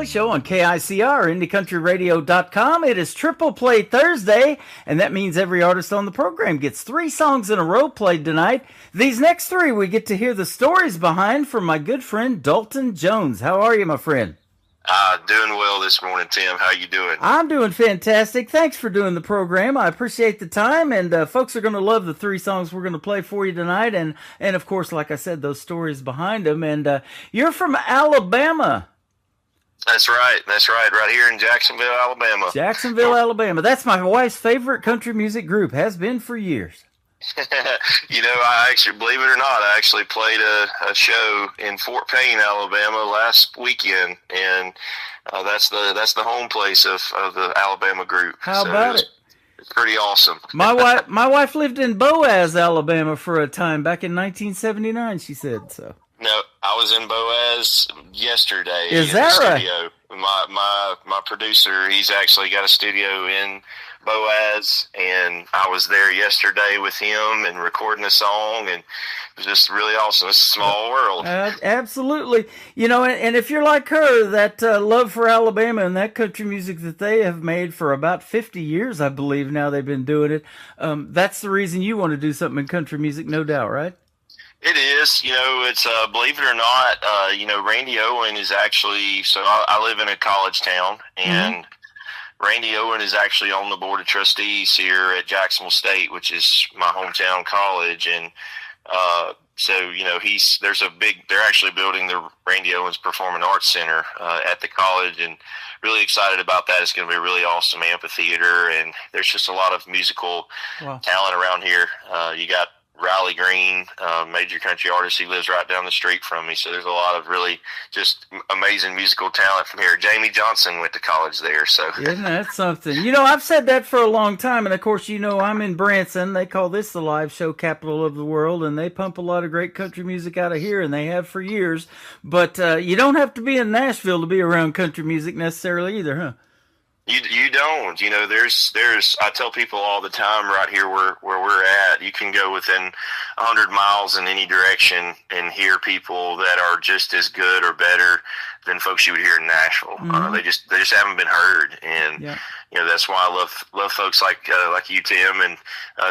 Kelly Show on KICR, IndieCountryRadio.com. It is Triple Play Thursday, and that means every artist on the program gets 3 songs in a row played tonight. These next 3 we get to hear the stories behind from my good friend Dalton Jones. How are you, my friend? Doing well this morning, Tim. How you doing? I'm doing fantastic. Thanks for doing the program. I appreciate the time, and folks are going to love the 3 songs we're going to play for you tonight, and of course, like I said, those stories behind them. And you're from Alabama. That's right, right here in Jacksonville, Alabama. Jacksonville, Alabama. That's my wife's favorite country music group, has been for years. I actually, believe it or not, I actually played a show in Fort Payne, Alabama last weekend, and that's the home place of the Alabama group. How about it? It's pretty awesome. My wife lived in Boaz, Alabama for a time back in 1979, she said so. No, I was in Boaz yesterday. Is that right? Studio. My producer, he's actually got a studio in Boaz, and I was there yesterday with him and recording a song, and it was just really awesome. It's a small world. Absolutely. And if you're like her, that love for Alabama and that country music that they have made for about 50 years, I believe now they've been doing it, that's the reason you want to do something in country music, no doubt, right? It is. It's, believe it or not, Randy Owen is actually, so I live in a college town, and Randy Owen is actually on the board of trustees here at Jacksonville State, which is my hometown college. And they're actually building the Randy Owens Performing Arts Center at the college, and really excited about that. It's going to be a really awesome amphitheater, and there's just a lot of musical talent around here. You got Riley Green, major country artist. He lives right down the street from me. So there's a lot of really just amazing musical talent from here. Jamie Johnson went to college there. So isn't that something? I've said that for a long time. And of course, I'm in Branson. They call this the live show capital of the world. And they pump a lot of great country music out of here. And they have for years. But you don't have to be in Nashville to be around country music necessarily either, huh? You don't. There's I tell people all the time right here where we're at, you can go within 100 miles in any direction and hear people that are just as good or better than folks you would hear in Nashville. They just haven't been heard, and that's why I love folks like you, Tim, and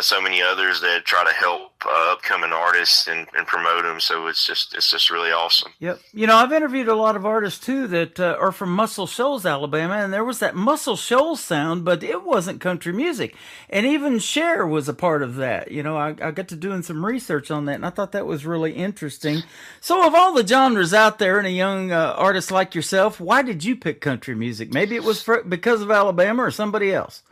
so many others that try to help upcoming artists and promote them. So it's just really awesome. Yep. I've interviewed a lot of artists too that are from Muscle Shoals, Alabama, and there was that Muscle Shoals sound, but it wasn't country music. And even Cher was a part of that. I got to doing some research on that, and I thought that was really interesting. So of all the genres out there, and a young artist like yourself, why did you pick country music? Maybe it was because of Alabama or somebody else.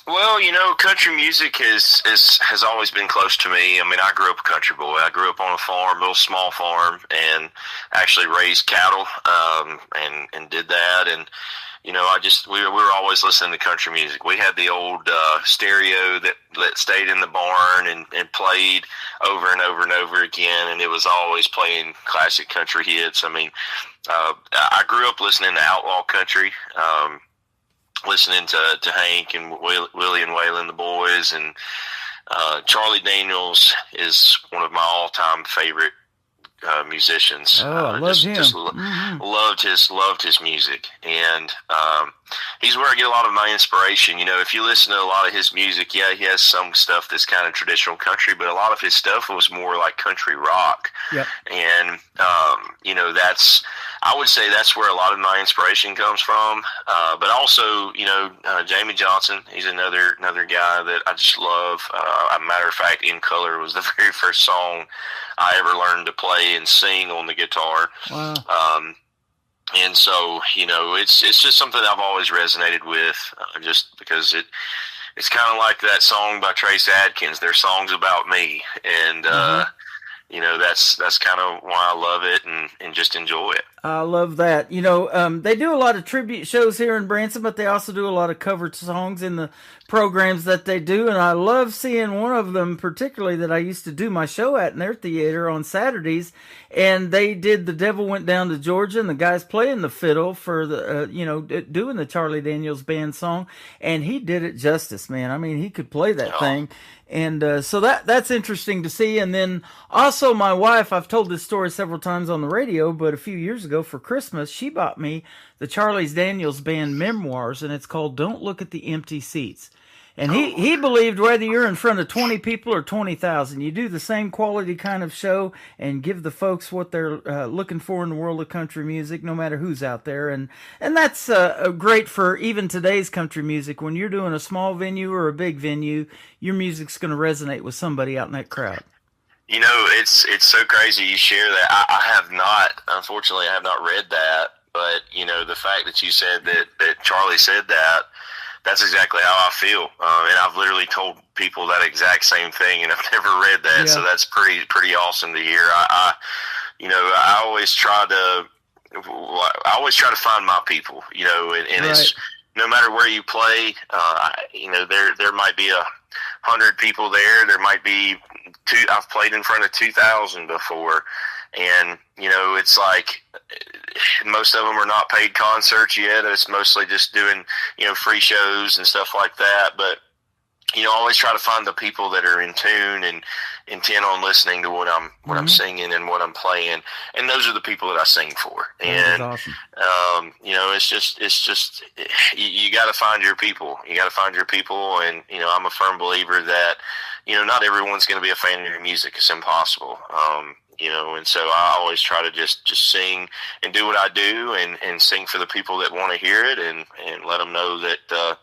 Well, country music has always been close to me. I mean, I grew up a country boy. I grew up on a farm, a little small farm, and actually raised cattle, and did that. And we were always listening to country music. We had the old stereo that stayed in the barn and played over and over and over again, and it was always playing classic country hits. I mean, I grew up listening to outlaw country, listening to Hank and Willie and Waylon, the boys, and Charlie Daniels is one of my all-time favorite musicians. Oh, I love him. Just loved his music, and he's where I get a lot of my inspiration. If you listen to a lot of his music, he has some stuff that's kind of traditional country, but a lot of his stuff was more like country rock. Yep. And I would say that's where a lot of my inspiration comes from. But also, Jamie Johnson, he's another guy that I just love. As a matter of fact, In Color was the very first song I ever learned to play and sing on the guitar. Wow. And so, it's just something I've always resonated with, just because it's kind of like that song by Trace Adkins, Their Songs About Me. And, that's kind of why I love it and just enjoy it. I love that. They do a lot of tribute shows here in Branson, but they also do a lot of covered songs in the programs that they do. And I love seeing one of them, particularly that I used to do my show at in their theater on Saturdays. And they did The Devil Went Down to Georgia, and the guy's playing the fiddle for the, doing the Charlie Daniels Band song. And he did it justice, man. I mean, he could play that thing. And so that's interesting to see. And then also also, my wife, I've told this story several times on the radio, but a few years ago for Christmas, she bought me the Charles Daniels Band memoirs, and it's called Don't Look at the Empty Seats. And he believed whether you're in front of 20 people or 20,000, you do the same quality kind of show and give the folks what they're looking for in the world of country music, no matter who's out there. And that's great for even today's country music. When you're doing a small venue or a big venue, your music's going to resonate with somebody out in that crowd. You know, it's so crazy you share that. I have not, unfortunately, I have not read that. But, you know, the fact that you said that Charlie said that, that's exactly how I feel, and I've literally told people that exact same thing, and I've never read that, so that's pretty awesome to hear. I always try to find my people, you know, and right. It's no matter where you play, there might be 100 people there. There might be I've played in front of 2,000 before, and you know, it's like most of them are not paid concerts yet. It's mostly just doing, you know, free shows and stuff like that. But, you know, I always try to find the people that are in tune and intent on listening to what I'm singing and what I'm playing. And those are the people that I sing for. And, awesome. You know, it's just, you got to find your people. You got to find your people. And, you know, I'm a firm believer that, you know, not everyone's going to be a fan of your music. It's impossible. You know, and so I always try to just sing and do what I do and sing for the people that want to hear it and let them know that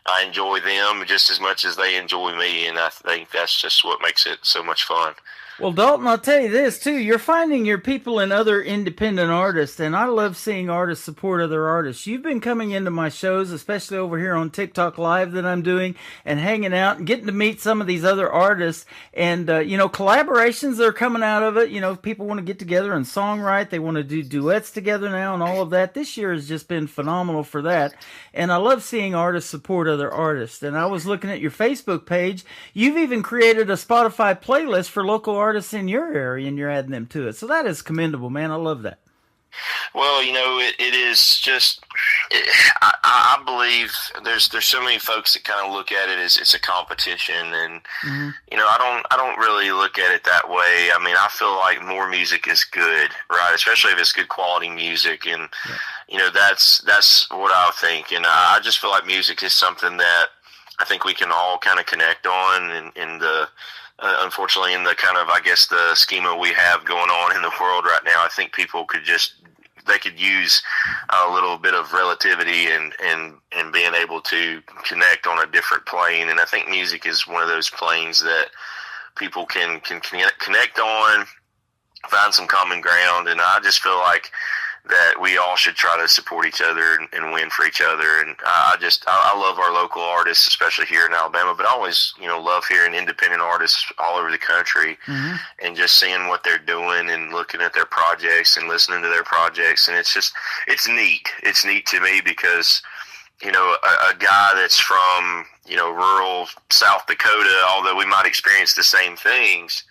I enjoy them just as much as they enjoy me. And I think that's just what makes it so much fun. Well, Dalton, I'll tell you this, too. You're finding your people in other independent artists, and I love seeing artists support other artists. You've been coming into my shows, especially over here on TikTok Live that I'm doing, and hanging out and getting to meet some of these other artists. And, you know, collaborations that are coming out of it. You know, people want to get together and songwrite. They want to do duets together now and all of that. This year has just been phenomenal for that. And I love seeing artists support other artists. And I was looking at your Facebook page. You've even created a Spotify playlist for local artists in your area, and you're adding them to it. So that is commendable, man. I love that. Well, you know, it is just, I believe there's so many folks that kind of look at it as it's a competition, and you know, I don't really look at it that way. I mean, I feel like more music is good, right? Especially if it's good quality music, and you know, that's what I think. And I just feel like music is something that I think we can all kind of connect on, in the unfortunately, in the kind of, I guess, the schema we have going on in the world right now, I think people could use a little bit of relativity and being able to connect on a different plane. And I think music is one of those planes that people can connect on, find some common ground. And I just feel like that we all should try to support each other and win for each other. And I love our local artists, especially here in Alabama, but I always, you know, love hearing independent artists all over the country and just seeing what they're doing and looking at their projects and listening to their projects. And it's neat. It's neat to me because, you know, a guy that's from, you know, rural South Dakota, although we might experience the same things,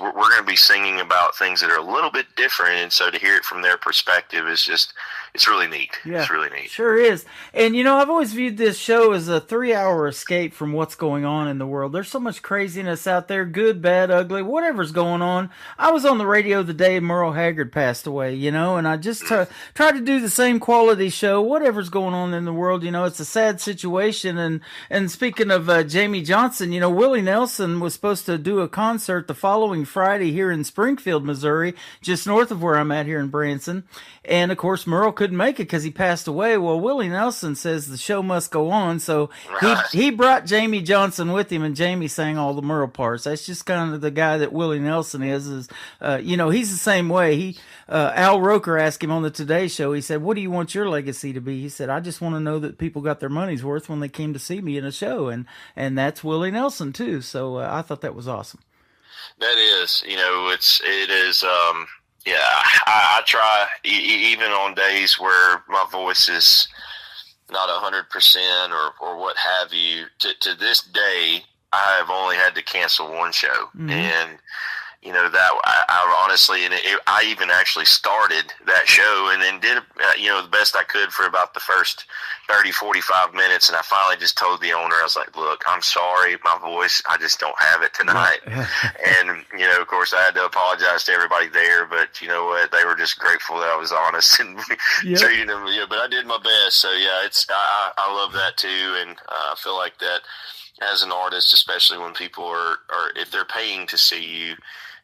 we're going to be singing about things that are a little bit different, and so to hear it from their perspective is just, it's really neat. Yeah, it's really neat. Sure is. And, you know, I've always viewed this show as a 3-hour escape from what's going on in the world. There's so much craziness out there, good, bad, ugly, whatever's going on. I was on the radio the day Merle Haggard passed away, you know, and I just try to do the same quality show, whatever's going on in the world. You know, it's a sad situation. And speaking of Jamie Johnson, you know, Willie Nelson was supposed to do a concert the following Friday here in Springfield, Missouri, just north of where I'm at here in Branson. And, of course, Merle couldn't make it because he passed away. Well, Willie Nelson says the show must go on, so he brought Jamie Johnson with him, and Jamie sang all the Merle parts. That's just kind of the guy that Willie Nelson is you know, he's the same way. Al Roker asked him on the Today Show, he said, what do you want your legacy to be? He said, I just want to know that people got their money's worth when they came to see me in a show, and that's Willie Nelson, too. So I thought that was awesome. That is, you know, it is, yeah, I try, even on days where my voice is not 100% or what have you, to this day, I have only had to cancel one show. And that I honestly, I even actually started that show and then did, the best I could for about the first 30, 45 minutes. And I finally just told the owner, I was like, look, I'm sorry, my voice, I just don't have it tonight. And, of course I had to apologize to everybody there, but you know what, they were just grateful that I was honest and treating them, but I did my best. So yeah, I love that too. And I feel like that as an artist, especially when people are if they're paying to see you,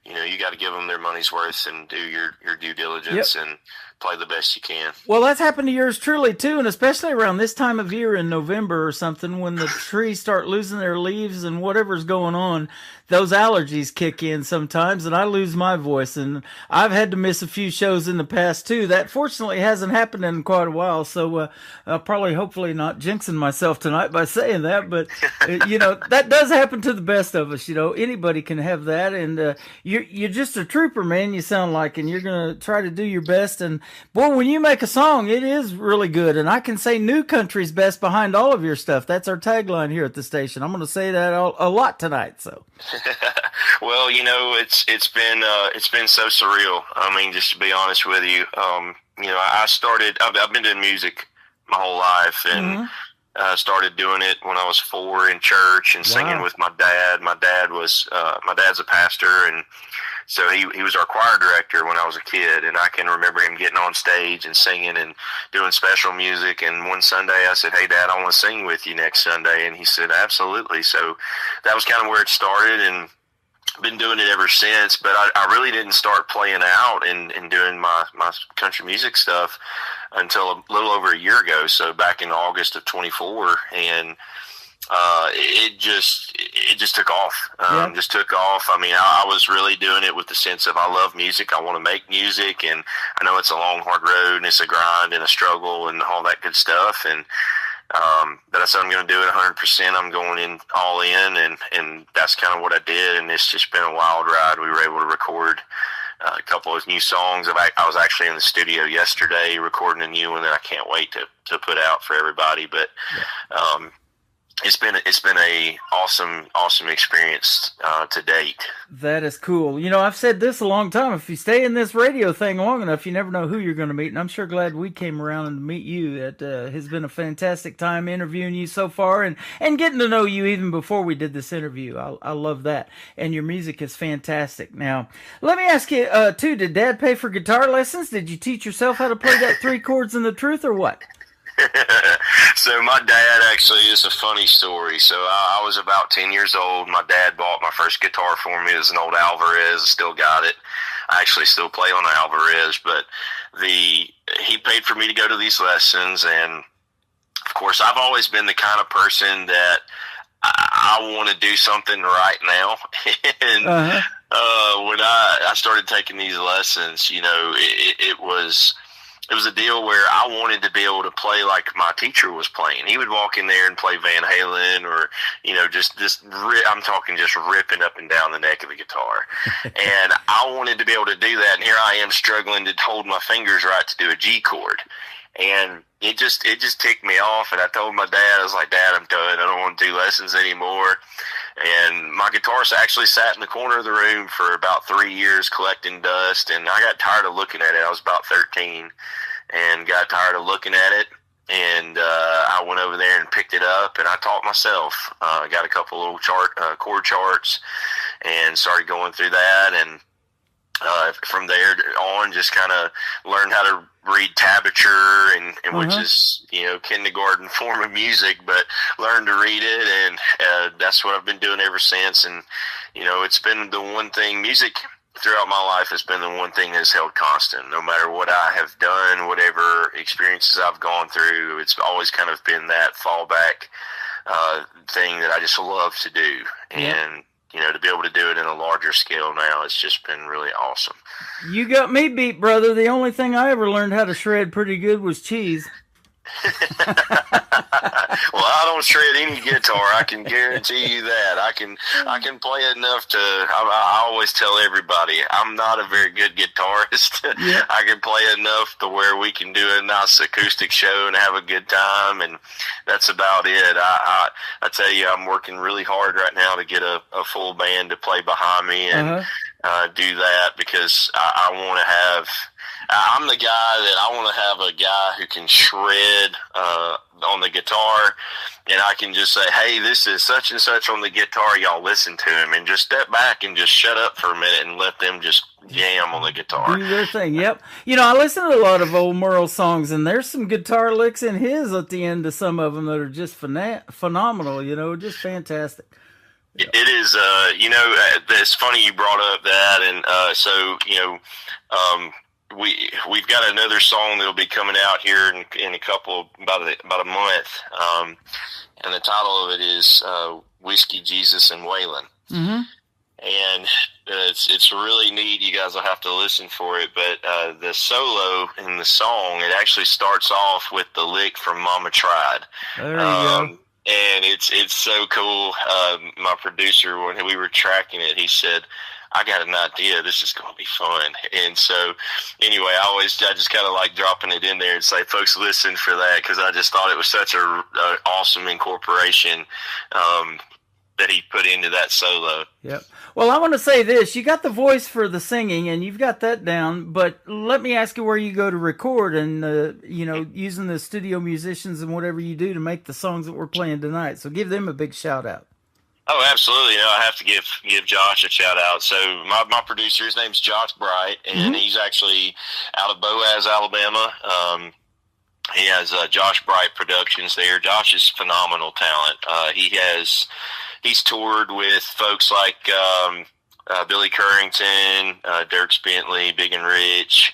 you got to give them their money's worth and do your due diligence and play the best you can. Well, that's happened to yours truly too, and especially around this time of year in November or something, when the trees start losing their leaves and whatever's going on, those allergies kick in sometimes, and I lose my voice. And I've had to miss a few shows in the past too. That fortunately hasn't happened in quite a while, so I'll probably, hopefully, not jinxing myself tonight by saying that. But that does happen to the best of us. Anybody can have that, and you're just a trooper, man. You sound like, and you're gonna try to do your best. And boy, when you make a song, it is really good. And I can say new country's best behind all of your stuff. That's our tagline here at the station. I'm gonna say that a lot tonight. So. Well, it's been so surreal. I mean, just to be honest with you, I started. I've been doing music my whole life, and started doing it when I was 4 in church and singing with my dad. My dad's a pastor, and so he was our choir director when I was a kid, and I can remember him getting on stage and singing and doing special music. And one Sunday I said, "Hey, Dad, I want to sing with you next Sunday," and he said, "Absolutely." So that was kind of where it started, and been doing it ever since. But I really didn't start playing out and doing my country music stuff until a little over a year ago. So back in August of 24, and it just took off. Just took off. I mean, I was really doing it with the sense of I love music. I want to make music, and I know it's a long, hard road, and it's a grind and a struggle and all that good stuff. And but I said I'm going to do it 100%. I'm going in all in, and that's kind of what I did. And it's just been a wild ride. We were able to record a couple of new songs. I was actually in the studio yesterday recording a new one that I can't wait to put out for everybody. But it's been a awesome experience to date. That is cool. I've said this a long time. If you stay in this radio thing long enough, you never know who you're going to meet. And I'm sure glad we came around and meet you. It has been a fantastic time interviewing you so far, and getting to know you even before we did this interview. I love that. And your music is fantastic. Now, let me ask you, too, did Dad pay for guitar lessons? Did you teach yourself how to play that 3 chords and the truth, or what? So my dad, actually, is a funny story. So I was about 10 years old. My dad bought my first guitar for me. It was an old Alvarez. I still got it. I actually still play on the Alvarez, but he paid for me to go to these lessons. And of course, I've always been the kind of person that I want to do something right now. And when I started taking these lessons, it was a deal where I wanted to be able to play like my teacher was playing. He would walk in there and play Van Halen, or, I'm talking just ripping up and down the neck of the guitar. And I wanted to be able to do that. And here I am struggling to hold my fingers right to do a G chord. And it just ticked me off. And I told my dad, I was like, "Dad, I'm done. I don't want to do lessons anymore." And my guitarist actually sat in the corner of the room for about 3 years collecting dust, and I got tired of looking at it. I was about 13 and got tired of looking at it, and I went over there and picked it up, and I taught myself. I got a couple little chord charts and started going through that, and from there on just kind of learned how to read tablature, and which is kindergarten form of music, but learned to read it, and that's what I've been doing ever since. And it's been the one thing, music throughout my life has been the one thing that's held constant. No matter what I have done, whatever experiences I've gone through, it's always kind of been that fallback thing that I just love to do. And to be able to do it in a larger scale now, it's just been really awesome. You got me beat, brother. The only thing I ever learned how to shred pretty good was cheese. Well, I don't shred any guitar. I can guarantee you that. I can play enough to. I always tell everybody I'm not a very good guitarist. I can play enough to where we can do a nice acoustic show and have a good time, and that's about it. I tell you, I'm working really hard right now to get a full band to play behind me, and do that, because I want to have. I'm the guy that I want to have a guy who can shred on the guitar, and I can just say, hey, this is such and such on the guitar, y'all listen to him, and just step back and just shut up for a minute and let them just jam on the guitar. Do their thing, yep. You know, I listen to a lot of old Merle songs, and there's some guitar licks in his at the end of some of them that are just phenomenal, you know, just fantastic. It is, you know, it's funny you brought up that, and so, you know, we've got another song that'll be coming out here in a couple, about a month, and the title of it is Whiskey, Jesus, and Waylon. Mm-hmm. And it's really neat. You guys will have to listen for it, but the solo in the song, it actually starts off with the lick from Mama Tried. There you go. And it's so cool. My producer, when we were tracking it, he said, I got an idea. This is going to be fun. And so, anyway, I just kind of like dropping it in there and say, folks, listen for that, because I just thought it was such a awesome incorporation that he put into that solo. Yep. Well, I want to say this. You got the voice for the singing, and you've got that down, but let me ask you where you go to record and, you know, using the studio musicians and whatever you do to make the songs that we're playing tonight. So give them a big shout out. Oh, absolutely. You know, I have to give Josh a shout out. So my producer, his name's Josh Bright, and he's actually out of Boaz, Alabama. He has Josh Bright Productions there. Josh is phenomenal talent. He's toured with folks like Billy Currington, Dirk Bentley, Big and Rich.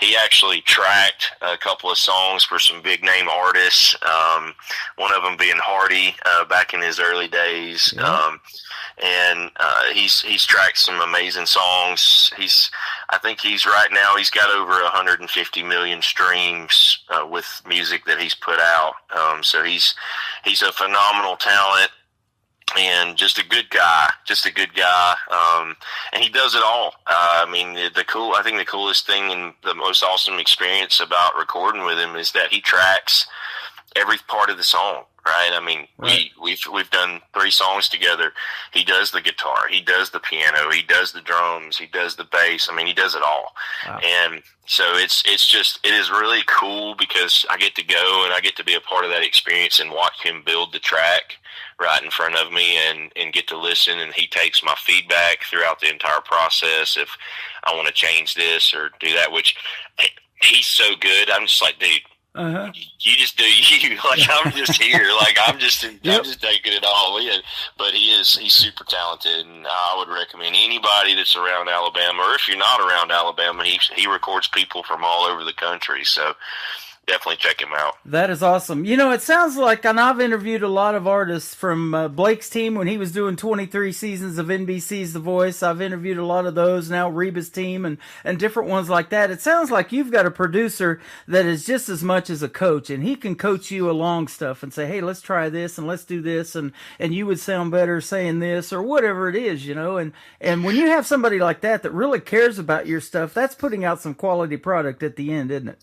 He actually tracked a couple of songs for some big name artists. One of them being Hardy back in his early days. Yeah. And he's tracked some amazing songs. I think right now he's got over 150 million streams with music that he's put out. So he's a phenomenal talent. And just a good guy, and he does it all. I mean, I think the coolest thing and the most awesome experience about recording with him is that he tracks every part of the song. Right? I mean, right. We've done 3 songs together. He does the guitar, he does the piano, he does the drums, he does the bass. I mean, he does it all. Wow. And so it is really cool, because I get to go and I get to be a part of that experience and watch him build the track right in front of me, and get to listen, and he takes my feedback throughout the entire process if I want to change this or do that, which he's so good. I'm just like, dude, you just do you. Like, I'm just here. Like, I'm just taking it all in. But he's super talented, and I would recommend anybody that's around Alabama, or if you're not around Alabama, he records people from all over the country. So definitely check him out. That is awesome. You know, it sounds like, and I've interviewed a lot of artists from Blake's team when he was doing 23 seasons of NBC's The Voice. I've interviewed a lot of those, now Reba's team and different ones like that. It sounds like you've got a producer that is just as much as a coach, and he can coach you along stuff and say, hey, let's try this and let's do this, and you would sound better saying this, or whatever it is, you know. And when you have somebody like that really cares about your stuff, that's putting out some quality product at the end, isn't it?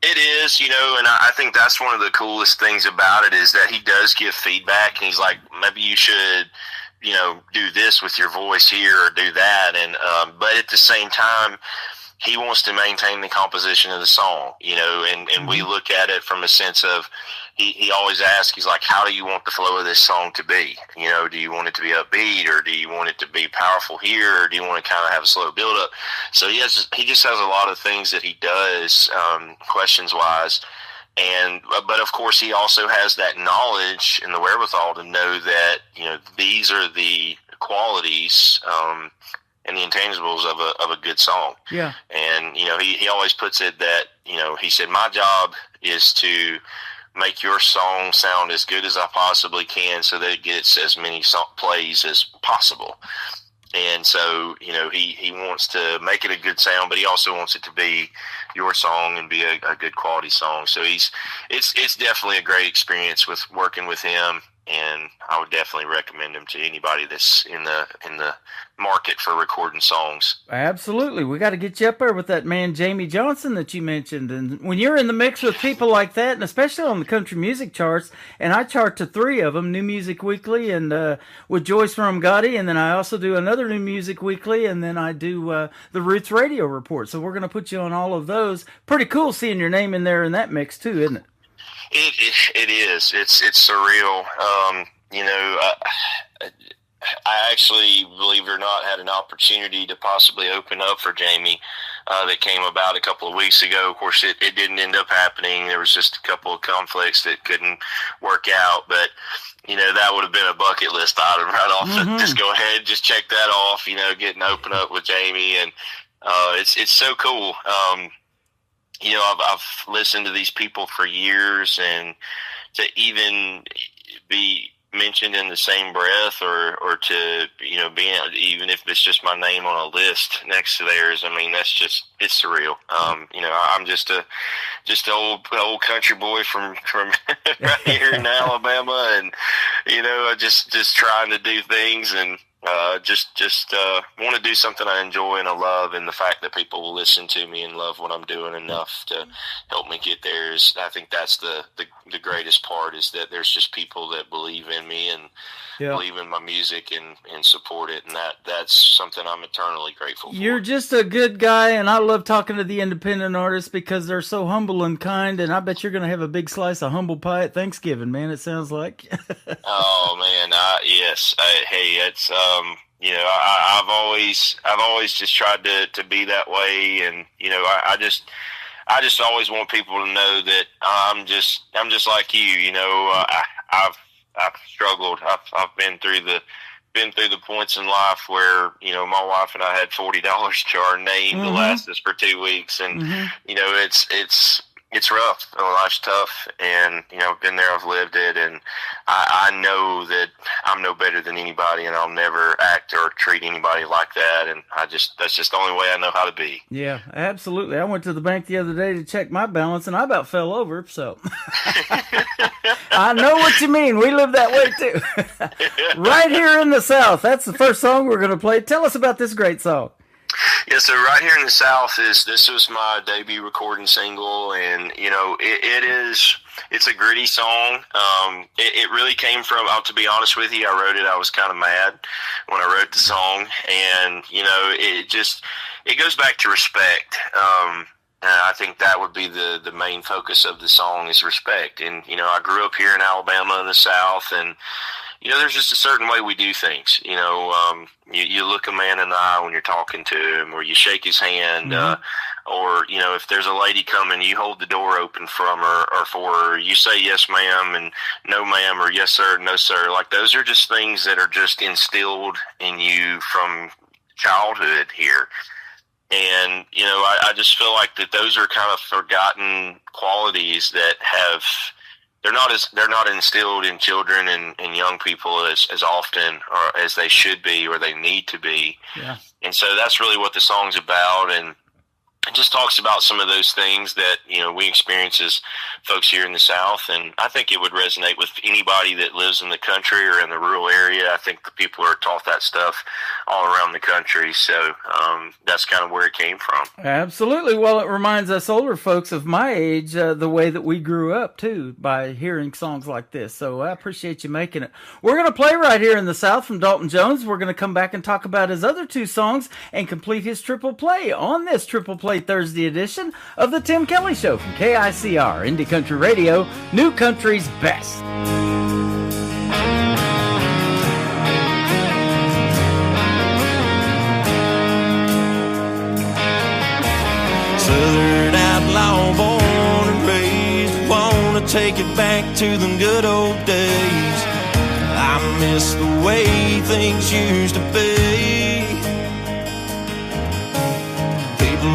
It is, you know, and I think that's one of the coolest things about it, is that he does give feedback, and he's like, maybe you should, you know, do this with your voice here or do that. And but at the same time, he wants to maintain the composition of the song, you know, and we look at it from a sense of, he always asks, he's like, how do you want the flow of this song to be? You know, do you want it to be upbeat, or do you want it to be powerful here, or do you want to kind of have a slow build up? So he just has a lot of things that he does, questions wise. But of course he also has that knowledge and the wherewithal to know that, you know, these are the qualities, and the intangibles of a good song. Yeah. And, you know, he always puts it that, you know, he said, my job is to make your song sound as good as I possibly can, so that it gets as many plays as possible. And so, you know, he wants to make it a good sound, but he also wants it to be your song and be a good quality song. So it's definitely a great experience with working with him. and I would definitely recommend them to anybody that's in the market for recording songs. Absolutely. We got to get you up there with that man, Jamie Johnson, that you mentioned. And when you're in the mix with people like that, and especially on the country music charts, and I chart to 3 of them, New Music Weekly and with Joyce Romgotti, and then I also do another New Music Weekly, and then I do the Roots Radio Report. So we're going to put you on all of those. Pretty cool seeing your name in there in that mix too, isn't it? It is. It's surreal. I actually, believe it or not, had an opportunity to possibly open up for Jamie that came about a couple of weeks ago. Of course, it didn't end up happening. There was just a couple of conflicts that couldn't work out. But, that would have been a bucket list item right off. Mm-hmm. Just go ahead, just check that off, getting open up with Jamie. And it's so cool. I've listened to these people for years, and to even be mentioned in the same breath or to be, even if it's just my name on a list next to theirs, I mean, that's just, it's surreal. I'm just an old country boy from right here in Alabama, and just trying to do things, and just want to do something I enjoy and I love, and the fact that people will listen to me and love what I'm doing enough to help me get there is, I think that's the greatest part, is that there's just people that believe in me and believe in my music and support it, and that's something I'm eternally grateful for. You're just a good guy, and I love talking to the independent artists because they're so humble and kind, and I bet you're going to have a big slice of humble pie at Thanksgiving, man, it sounds like. Oh, man, yes. Hey, it's I've always just tried to be that way, and I just always want people to know that I'm just like you. I've struggled. I've been through the points in life where my wife and I had $40 to our name to last us for 2 weeks, and it's rough. Life's tough, and I've been there, I've lived it, and I know that I'm no better than anybody, and I'll never act or treat anybody like that, and that's just the only way I know how to be. Yeah, absolutely. I went to the bank the other day to check my balance, and I about fell over, so I know what you mean. We live that way too. Right here in the South. That's the first song we're going to play. Tell us about this great song. Yeah, so Right Here in the South this was my debut recording single, and it's a gritty song. It really came from, to be honest with you, I wrote it, I was kind of mad when I wrote the song, and it goes back to respect. I think that would be the main focus of the song, is respect. And I grew up here in Alabama in the South, and there's just a certain way we do things. You look a man in the eye when you're talking to him, or you shake his hand, or if there's a lady coming, you hold the door open from her or for her. You say yes, ma'am, and no, ma'am, or yes, sir, no, sir. Like, those are just things that are just instilled in you from childhood here. And I just feel like that those are kind of forgotten qualities that they're not instilled in children and young people as often or as they should be or they need to be. Yeah. And so that's really what the song's about, and it just talks about some of those things that we experience as folks here in the South, and I think it would resonate with anybody that lives in the country or in the rural area. I think the people are taught that stuff all around the country, so that's kind of where it came from. Absolutely. Well, it reminds us older folks of my age the way that we grew up too, by hearing songs like this. So I appreciate you making it. We're going to play Right Here in the South from Dalton Jones. We're going to come back and talk about his other 2 songs and complete his triple play on this triple play Thursday edition of the Tim Kelly Show from KICR, Indie Country Radio, New Country's best. Southern outlaw, born and raised, wanna take it back to them good old days. I miss the way things used to be.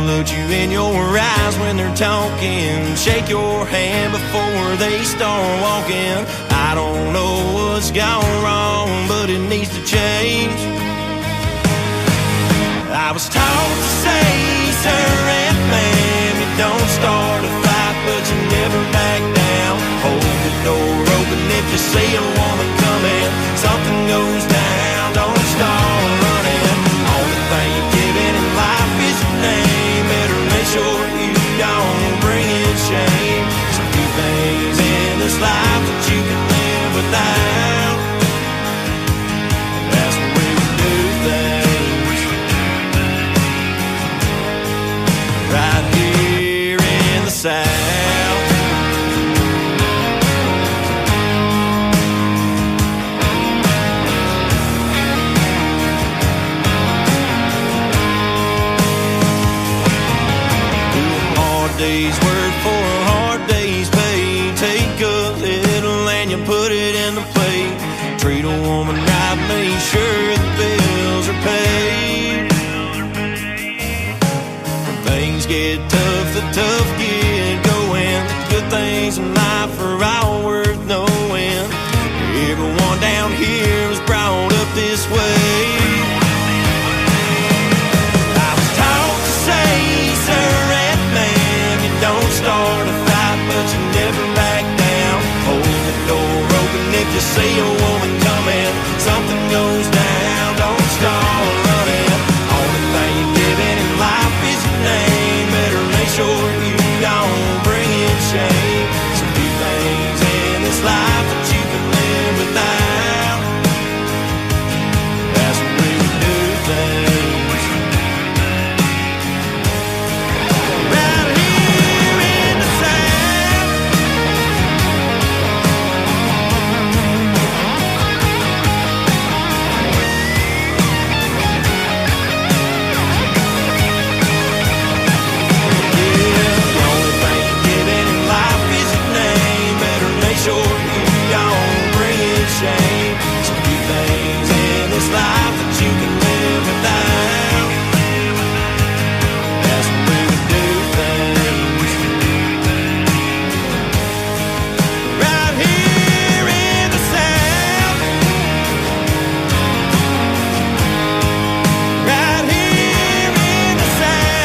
Look you in your eyes when they're talking, shake your hand before they start walking. I don't know what's gone wrong, but it needs to change. I was taught to say, sir and ma'am, you don't start a fight, but you never back down. Hold the door open if you see a woman come. South. Do a hard day's work for a hard day's pay. Take a little and you put it in the plate. Treat a woman right, make sure the bills are paid. When things get tough, the tough get going. The good things in life are all worth knowing. Everyone down here was brought up this way. I was taught to say, sir and ma'am, you don't start a fight, but you never back down. Hold the door open if you see a woman coming. Something goes down, don't start running. Only thing you're giving in life is your name. Better make sure you don't bring in shame. Some few things in this life that you can live without. That's the way we do things. Right here in the South. Yeah, the only thing you're giving in life is your name. Better make sure you don't bring in shame. Some few things in this life that you can live without. That's the way we do things. Right here in the South. Right here in the South.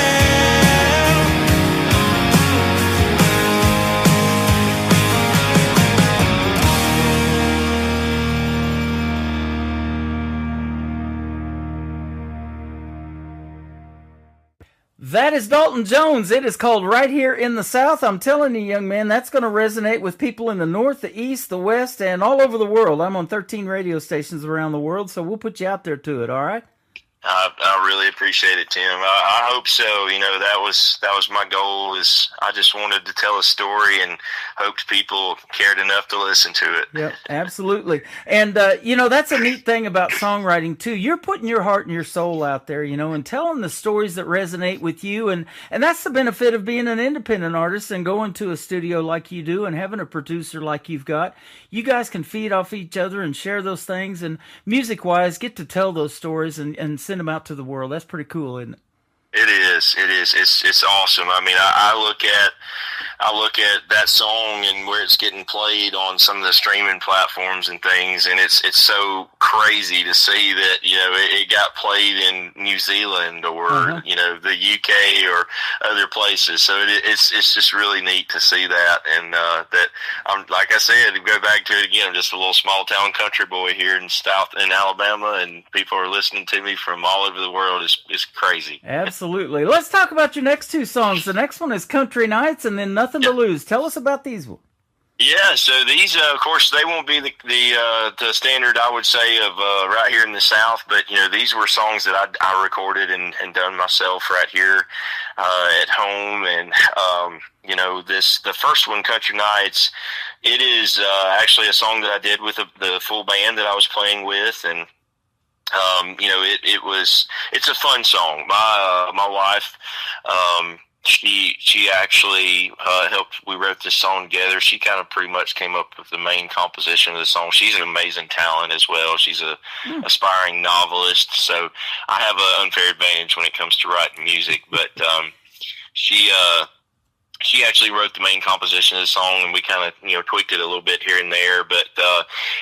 That is Dalton Jones. It is called Right Here in the South. I'm telling you, young man, that's going to resonate with people in the North, the East, the West, and all over the world. I'm on 13 radio stations around the world, so we'll put you out there to it, all right? I really appreciate it, Tim. I hope so. You know, that was my goal. Is I just wanted to tell a story and hoped people cared enough to listen to it. Yep, absolutely. And, you know, that's a neat thing about songwriting, too. You're putting your heart and your soul out there, you know, and telling the stories that resonate with you. And that's the benefit of being an independent artist and going to a studio like you do and having a producer like you've got. You guys can feed off each other and share those things. And music-wise, get to tell those stories and send them out to the world. That's pretty cool, isn't it? It is. It's awesome. I mean, I look at that song and where it's getting played on some of the streaming platforms and things, and it's so crazy to see that, you know, it got played in New Zealand or you know, the UK or other places. So it's just really neat to see that, and that I'm, like I said, to go back to it again, I'm just a little small town country boy here in Alabama, and people are listening to me from all over the world. It's crazy. Absolutely. Let's talk about your next two songs. The next one is Country Nights and then Nothing to Lose. Tell us about these ones. Yeah, so these, of course, they won't be the standard, I would say, of right here in the South, but, you know, these were songs that I recorded and done myself right here at home. And, you know, the first one, Country Nights, it is actually a song that I did with the full band that I was playing with, and you know, it's a fun song. My wife, she actually helped. We wrote this song together. She kind of pretty much came up with the main composition of the song. She's an amazing talent as well. She's a aspiring novelist, so I have an unfair advantage when it comes to writing music. But she actually wrote the main composition of the song, and we kind of, you know, tweaked it a little bit here and there. But,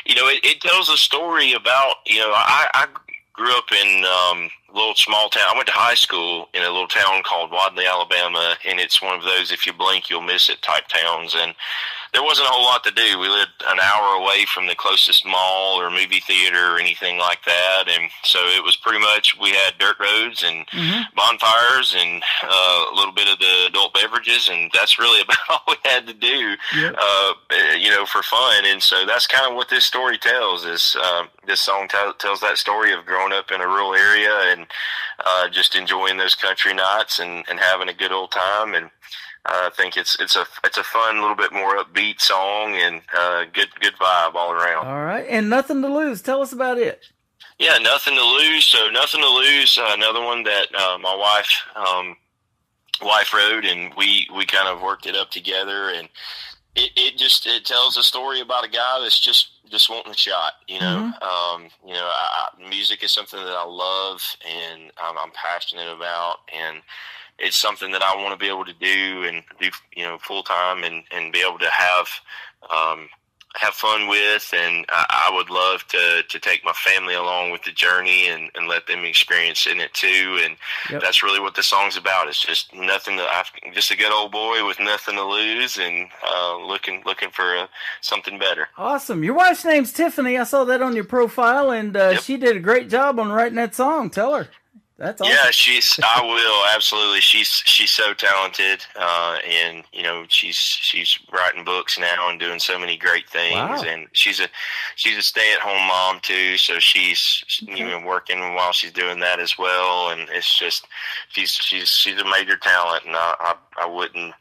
you know, it tells a story about, you know, I grew up in a little small town. I went to high school in a little town called Wadley, Alabama, and it's one of those, if you blink, you'll miss it type towns. And there wasn't a whole lot to do. We lived an hour away from the closest mall or movie theater or anything like that. And so it was pretty much, we had dirt roads and bonfires and a little bit of the adult beverages. And that's really about all we had to do, you know, for fun. And so that's kind of what this story tells. Is this song tells that story of growing up in a rural area and just enjoying those country nights and having a good old time. And I think it's a fun, little bit more upbeat song, and good vibe all around. All right, and Nothing to Lose. Tell us about it. Yeah, Nothing to Lose. So Nothing to Lose, another one that my wife wrote, and we kind of worked it up together, and it tells a story about a guy that's just wanting a shot, you know. Music is something that I love, and I'm passionate about, and it's something that I want to be able to do and do, full time, and be able to have fun with. And I would love to take my family along with the journey and let them experience in it too. And that's really what the song's about. It's just just a good old boy with nothing to lose, and looking for something better. Awesome. Your wife's name's Tiffany. I saw that on your profile, and she did a great job on writing that song. Tell her. That's awesome. Yeah, I will, absolutely. She's so talented, and she's writing books now and doing so many great things. Wow. And she's a stay-at-home mom too, so she's even working while she's doing that as well. And it's just she's a major talent, and I wouldn't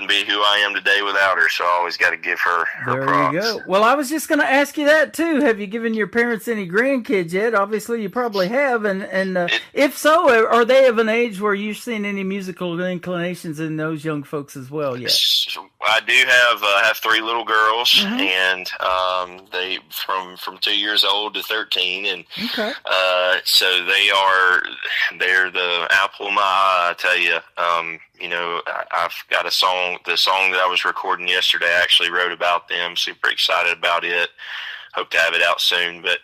be who I am today without her, so I always got to give her props. There you go. Well, I was just going to ask you that, too. Have you given your parents any grandkids yet? Obviously, you probably have, and if so, are they of an age where you've seen any musical inclinations in those young folks as well yet? I do have 3 little girls, and they from 2 years old to 13, and so they're the apple of my eye, I tell you. I've got the song that I was recording yesterday. I actually wrote about them. Super excited about it. Hope to have it out soon. But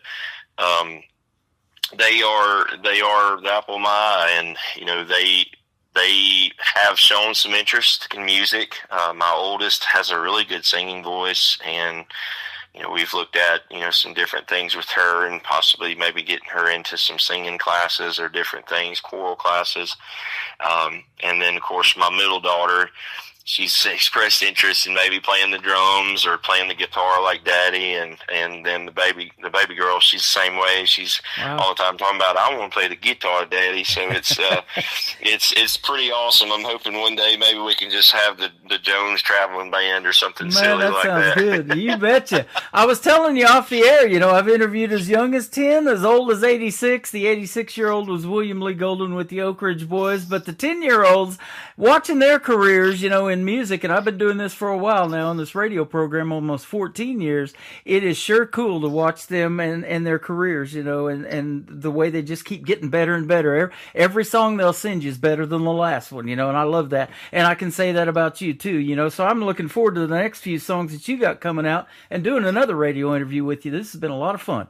they are the apple of my eye, and they have shown some interest in music. My oldest has a really good singing voice, and we've looked at some different things with her, and possibly maybe getting her into some singing classes or different things, choral classes. And then, of course, my middle daughter, she's expressed interest in maybe playing the drums or playing the guitar like Daddy, and then the baby girl, she's the same way. She's all the time talking about, I want to play the guitar, Daddy. So it's it's pretty awesome. I'm hoping one day maybe we can just have the Jones traveling band or something silly like that. That sounds good. You betcha. I was telling you off the air, I've interviewed as young as 10, as old as 86. The 86-year-old was William Lee Golden with the Oak Ridge Boys, but the 10-year-olds, watching their careers, in music, and I've been doing this for a while now on this radio program, almost 14 years. It is sure cool to watch them and their careers, and the way they just keep getting better and better. Every song they'll send you is better than the last one, and I love that. And I can say that about you too, so I'm looking forward to the next few songs that you got coming out and doing another radio interview with you. This has been a lot of fun.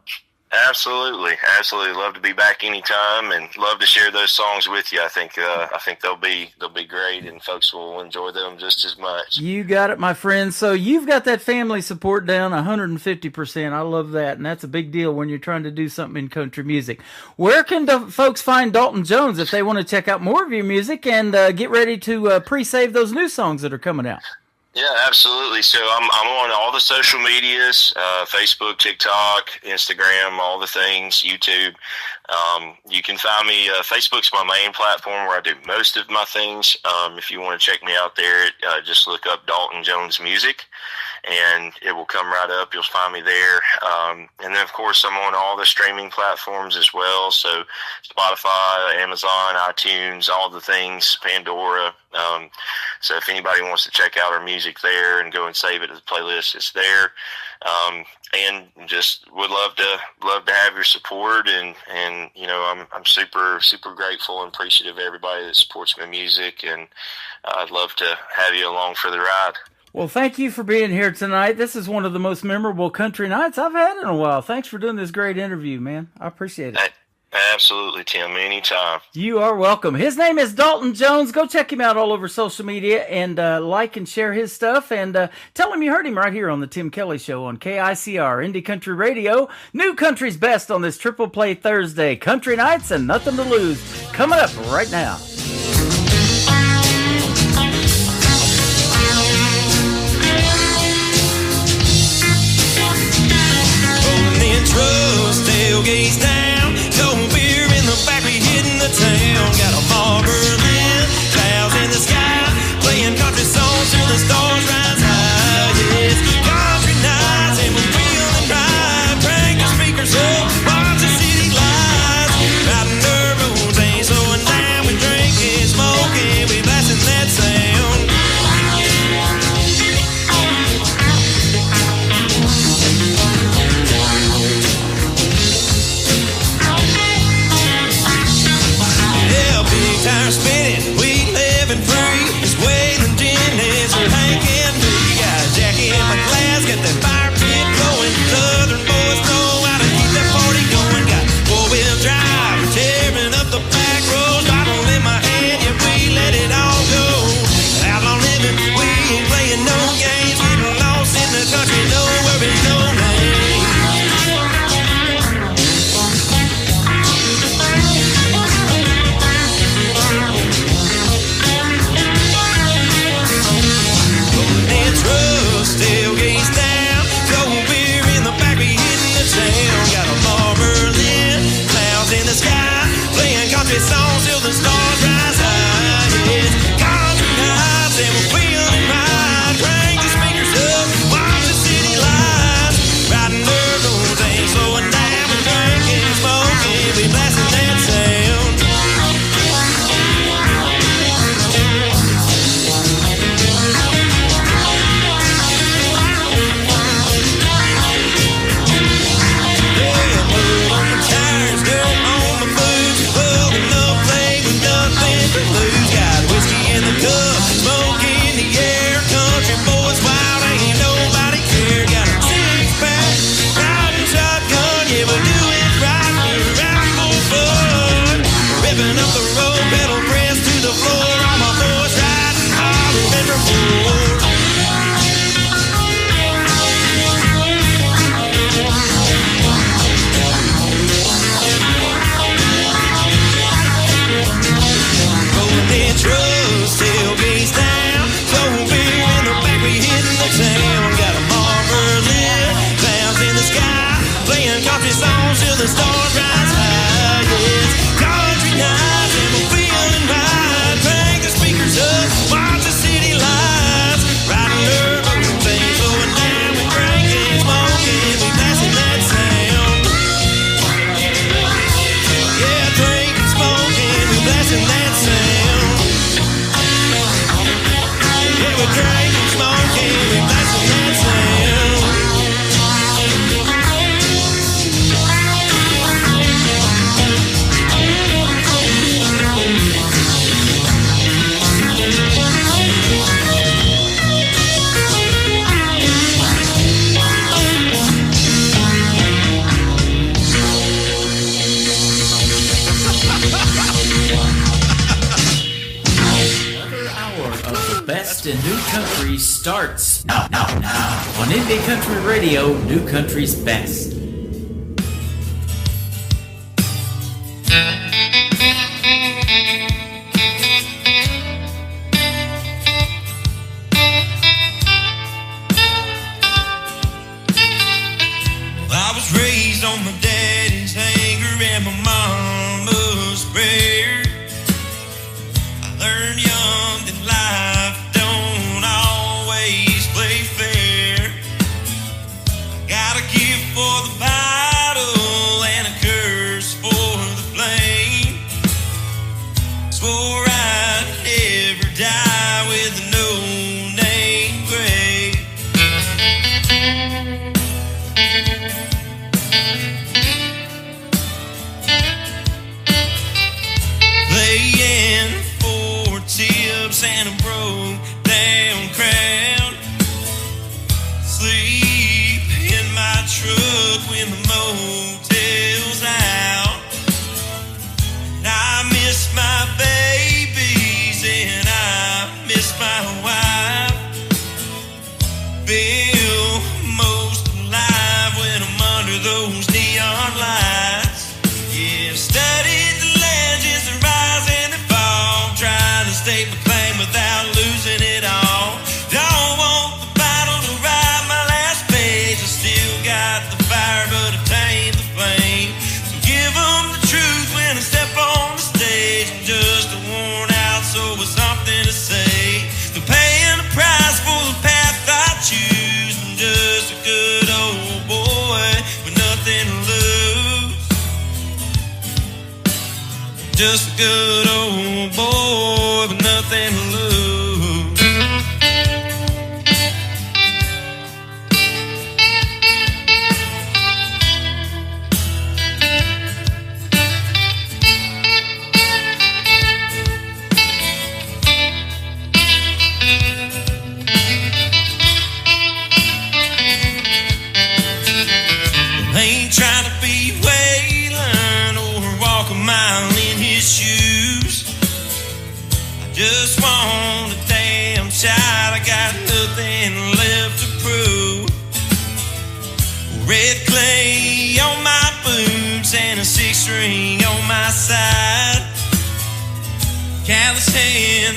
Absolutely. Love to be back anytime, and love to share those songs with you. I think they'll be great, and folks will enjoy them just as much. You got it, my friend. So you've got that family support down 150%. I love that, and that's a big deal when you're trying to do something in country music. Where can the folks find Dalton Jones if they want to check out more of your music and get ready to pre-save those new songs that are coming out? Yeah, absolutely. So I'm on all the social medias, Facebook, TikTok, Instagram, all the things, YouTube. You can find me. Facebook's my main platform where I do most of my things. If you want to check me out there, just look up Dalton Jones Music, and it will come right up. You'll find me there. And then, of course, I'm on all the streaming platforms as well. So Spotify, Amazon, iTunes, all the things, Pandora. So if anybody wants to check out our music there and go and save it as a playlist, it's there. And just would love to have your support, and I'm super grateful and appreciative of everybody that supports my music, and I'd love to have you along for the ride. Well, thank you for being here tonight. This is one of the most memorable country nights I've had in a while. Thanks for doing this great interview, man. I appreciate it. Absolutely, Tim. Anytime. You are welcome. His name is Dalton Jones. Go check him out all over social media and like and share his stuff. And tell him you heard him right here on the Tim Kelly Show on KICR, Indie Country Radio. New country's best on this Triple Play Thursday. Country Nights and Nothing to Lose. Coming up right now. Rolling in trucks, tailgates down. Cold beer in the back, we hitting the town. Got a Marlboro Lynn, clouds in the sky, playing country playing no games, getting lost in the country, no worries, no names. Rolling trucks, tailgates down, cold beer in the back, we hitting the town. Got a Marlin, clouds in the sky, playing country songs till the stars rise high. It's country nights and we're feeling right. Crank the speakers up, watch the city lights, riding dirt roads, ain't slowing down. We're drinking, smoking, we blasting that sound. Got whiskey in the cup, smoke in the air. Country boys wild, ain't nobody care. Got a six-pack, riding shotgun. Yeah, we do it right, we're out for fun. Ripping up the road, pedal press to the floor. All my boys riding hard, remember more. Trucks, tailgates down, cold beer in the back, we hitting the town. Got a Marlin, clouds in the sky, playing country songs till the stars rise high. Yes, country nights and we're feeling right. Crank the speakers up, watch the city lights, riding dirt roads, ain't slowing down. We drinking, smoking, we blasting that sound. Yeah, drinking, smoking, we blasting that sound. We're drinking, smoking, we blasting that sound. Another hour of the best in new country starts now on Indie Country Radio, New Country's Best. I was raised on my daddy's anger and my mama's prayer. I learned young that life don't always play fair. I got a gift for the battle and a curse for the flame. Swore I'd never die with a no-name grave. Playing for tips and a broke down crowd. Sleep in my truck when the motel's out. And I miss my babies and I miss my wife. Feel most alive when I'm under those neon lights. Yeah, studied the legends, the rise and the fall, trying to state my claim without losing it all. Don't want the battle to ride my last page. I still got the fire, but I tamed the flame. So give them the truth when I step on the stage. I'm just a worn out soul with something to say. They're paying the price for the path I choose. I'm just a good old boy with nothing to lose. Just a good old boy with nothing to lose. Ain't trying to be Waylon or walk a mile in his shoes.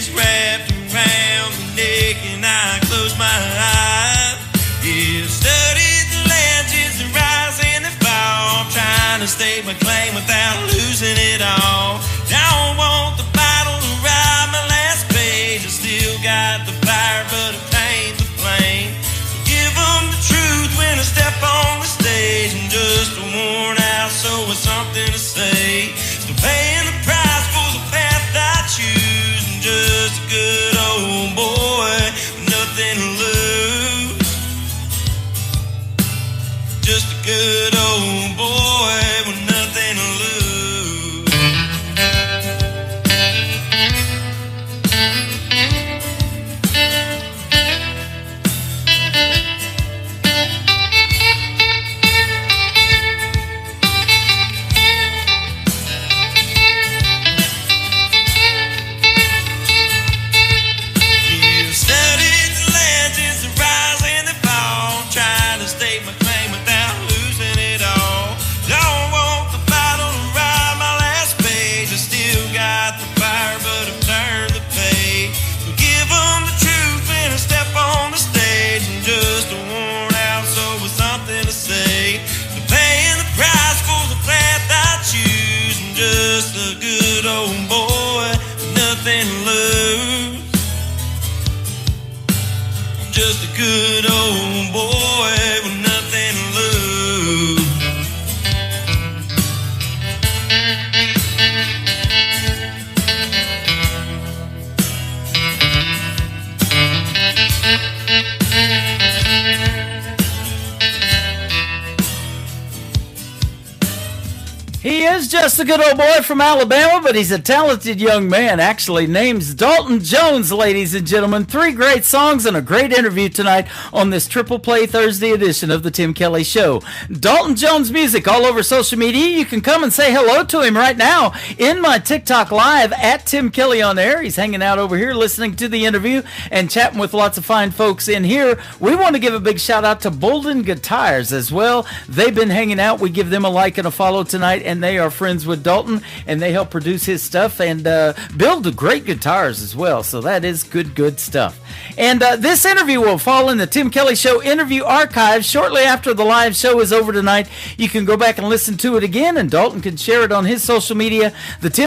is wrapped around my neck and I close my eyes. Yeah, studied the legends that rise and they fall, trying to stake my claim without losing it all. Don't want the battle to ride my last page. I still got the fire, but it ain't the flame. So give them the truth when I step on the stage. I'm just a worn out soul with something to say. Still paying the price for the path I choose. I'm just a good old boy with nothing to lose. Just a good old boy with nothing to lose. You studied the legends that rise and they fall, trying to stake my claim without losing it all. Don't want the battle to ride my last page. I still got the fire, but I've turned the page. So give them the truth when I step on the stage. I'm just a worn out soul with something to say. So paying the price for the path I choose. I'm just a good old boy with nothing to lose. I'm just a good old boy with nothing to lose. He is just a good old boy from Alabama, but he's a talented young man. Actually, name's Dalton Jones, ladies and gentlemen. 3 great songs and a great interview tonight on this Triple Play Thursday edition of the Tim Kelly Show. Dalton Jones music all over social media. You can come and say hello to him right now in my TikTok live at Tim Kelly on Air. He's hanging out over here listening to the interview and chatting with lots of fine folks in here. We want to give a big shout out to Bolden Guitars as well. They've been hanging out. We give them a like and a follow tonight, and they are friends with Dalton, and they help produce his stuff and build great guitars as well. So that is good stuff. And this interview will fall in the Tim Kelly Show interview archive shortly after the live show is over tonight. You can go back and listen to it again, and Dalton can share it on his social media. The Tim